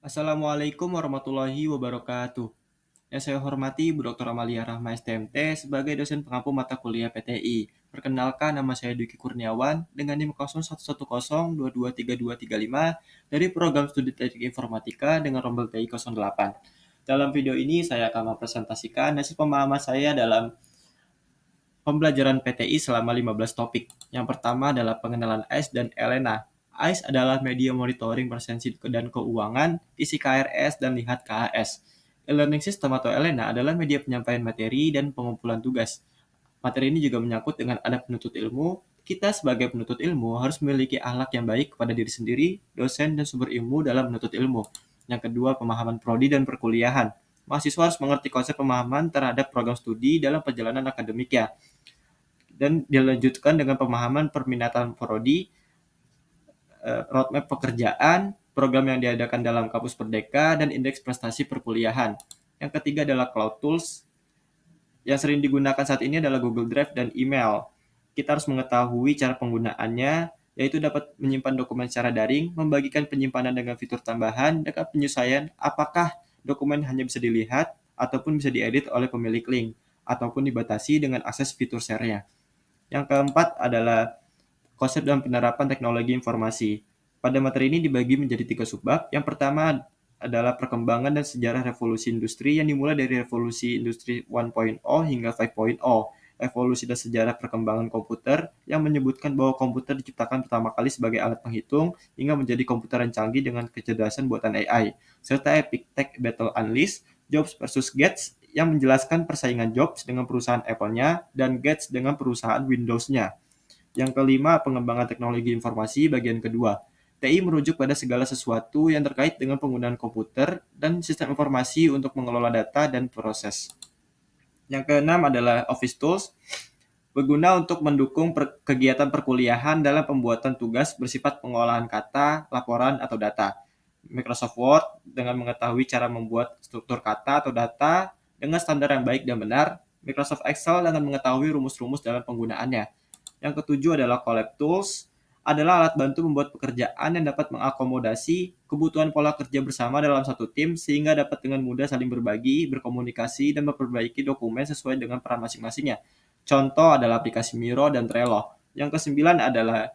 Assalamualaikum warahmatullahi wabarakatuh. Yang saya hormati Bu Dr. Amalia Rahma STMT sebagai dosen pengampu mata kuliah PTI. Perkenalkan, nama saya Dwiki Kurniawan dengan NIM 0110223235 dari program studi teknik informatika dengan rombel TI 08. Dalam video ini saya akan mempresentasikan hasil pemahaman saya dalam pembelajaran PTI selama 15 topik. Yang pertama adalah pengenalan AIS dan ELENA. AIS adalah media monitoring presensi dan keuangan, isi KRS, dan lihat KHS. E-learning system atau ELENA adalah media penyampaian materi dan pengumpulan tugas. Materi ini juga menyangkut dengan adab penuntut ilmu. Kita sebagai penuntut ilmu harus memiliki akhlak yang baik kepada diri sendiri, dosen, dan sumber ilmu dalam menuntut ilmu. Yang kedua, pemahaman prodi dan perkuliahan. Mahasiswa harus mengerti konsep pemahaman terhadap program studi dalam perjalanan akademiknya dan dilanjutkan dengan pemahaman permintaan prodi, roadmap pekerjaan, program yang diadakan dalam kampus Merdeka, dan indeks prestasi perkuliahan. Yang ketiga adalah cloud tools. Yang sering digunakan saat ini adalah Google Drive dan email. Kita harus mengetahui cara penggunaannya, yaitu dapat menyimpan dokumen secara daring, membagikan penyimpanan dengan fitur tambahan, dengan penyesuaian apakah dokumen hanya bisa dilihat ataupun bisa diedit oleh pemilik link, ataupun dibatasi dengan akses fitur share-nya. Yang keempat adalah konsep dan penerapan teknologi informasi. Pada materi ini dibagi menjadi 3 subbab. Yang pertama adalah perkembangan dan sejarah revolusi industri yang dimulai dari revolusi industri 1.0 hingga 5.0. Evolusi dan sejarah perkembangan komputer yang menyebutkan bahwa komputer diciptakan pertama kali sebagai alat penghitung hingga menjadi komputer yang canggih dengan kecerdasan buatan AI. Serta Epic Tech Battle Unleashed, Jobs versus Gates yang menjelaskan persaingan Jobs dengan perusahaan Apple-nya dan Gates dengan perusahaan Windows-nya. Yang kelima, pengembangan teknologi informasi bagian kedua. TI merujuk pada segala sesuatu yang terkait dengan penggunaan komputer dan sistem informasi untuk mengelola data dan proses. Yang keenam adalah Office Tools, berguna untuk mendukung kegiatan perkuliahan dalam pembuatan tugas bersifat pengolahan kata, laporan, atau data. Microsoft Word dengan mengetahui cara membuat struktur kata atau data dengan standar yang baik dan benar. Microsoft Excel dengan mengetahui rumus-rumus dalam penggunaannya. Yang ketujuh adalah Collab Tools, adalah alat bantu membuat pekerjaan yang dapat mengakomodasi kebutuhan pola kerja bersama dalam satu tim sehingga dapat dengan mudah saling berbagi, berkomunikasi, dan memperbaiki dokumen sesuai dengan peran masing-masingnya. Contoh adalah aplikasi Miro dan Trello. Yang kesembilan adalah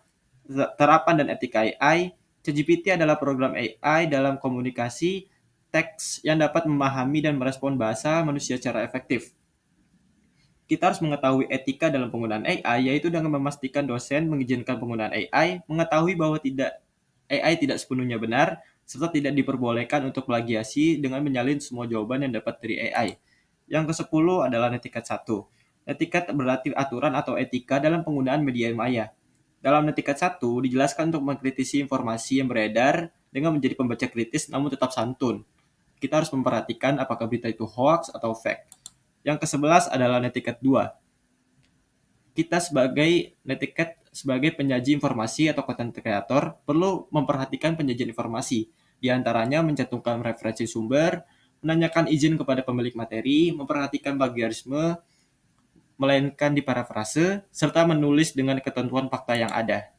terapan dan etika AI. ChatGPT adalah program AI dalam komunikasi teks yang dapat memahami dan merespon bahasa manusia secara efektif. Kita harus mengetahui etika dalam penggunaan AI, yaitu dengan memastikan dosen mengizinkan penggunaan AI, mengetahui bahwa AI tidak sepenuhnya benar, serta tidak diperbolehkan untuk plagiasi dengan menyalin semua jawaban yang dapat dari AI. Yang ke-10 adalah netiquette 1. Netiquette berarti aturan atau etika dalam penggunaan media maya. Dalam netiquette 1 dijelaskan untuk mengkritisi informasi yang beredar dengan menjadi pembaca kritis namun tetap santun. Kita harus memperhatikan apakah berita itu hoax atau fake. Yang ke-11 adalah netiquette 2. Kita sebagai netiquette sebagai penyaji informasi atau content creator perlu memperhatikan penyajian informasi. Di antaranya mencantumkan referensi sumber, menanyakan izin kepada pemilik materi, memperhatikan plagiarisme, melainkan di parafrase, serta menulis dengan ketentuan fakta yang ada.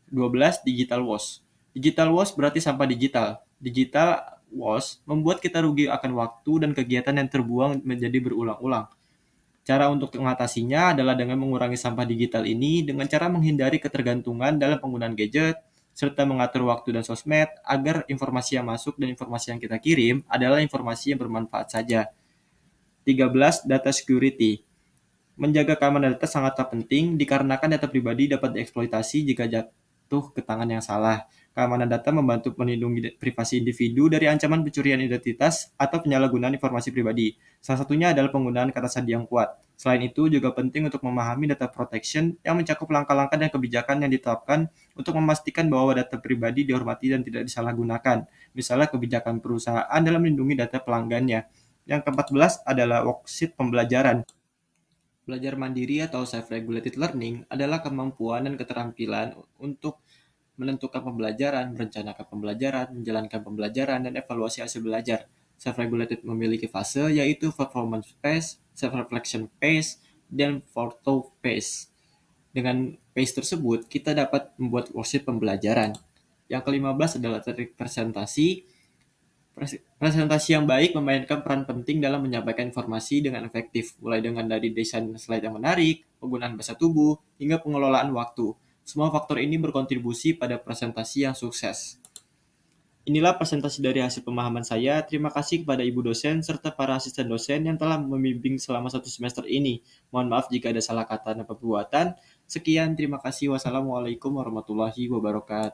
12. Digital wash. Digital wash berarti sampah digital. Digital wash membuat kita rugi akan waktu dan kegiatan yang terbuang menjadi berulang-ulang. Cara untuk mengatasinya adalah dengan mengurangi sampah digital ini dengan cara menghindari ketergantungan dalam penggunaan gadget, serta mengatur waktu dan sosmed agar informasi yang masuk dan informasi yang kita kirim adalah informasi yang bermanfaat saja. 13. Data security. Menjaga keamanan data sangatlah penting dikarenakan data pribadi dapat dieksploitasi jika jatuh ke tangan yang salah. Keamanan data membantu melindungi privasi individu dari ancaman pencurian identitas atau penyalahgunaan informasi pribadi. Salah satunya adalah penggunaan kata sandi yang kuat. Selain itu, juga penting untuk memahami data protection yang mencakup langkah-langkah dan kebijakan yang ditetapkan untuk memastikan bahwa data pribadi dihormati dan tidak disalahgunakan. Misalnya kebijakan perusahaan dalam melindungi data pelanggannya. Yang ke-14 adalah worksheet pembelajaran. Belajar mandiri atau self-regulated learning adalah kemampuan dan keterampilan untuk menentukan pembelajaran, merencanakan pembelajaran, menjalankan pembelajaran, dan evaluasi hasil belajar. Self-regulated memiliki fase yaitu performance phase, self-reflection phase, dan photo phase. Dengan phase tersebut, kita dapat membuat worksheet pembelajaran. Yang ke-15 adalah teknik presentasi. Presentasi yang baik memainkan peran penting dalam menyampaikan informasi dengan efektif, mulai dari desain slide yang menarik, penggunaan bahasa tubuh, hingga pengelolaan waktu. Semua faktor ini berkontribusi pada presentasi yang sukses. Inilah presentasi dari hasil pemahaman saya. Terima kasih kepada Ibu dosen serta para asisten dosen yang telah membimbing selama 1 semester ini. Mohon maaf jika ada salah kata dan perbuatan. Sekian, terima kasih. Wassalamualaikum warahmatullahi wabarakatuh.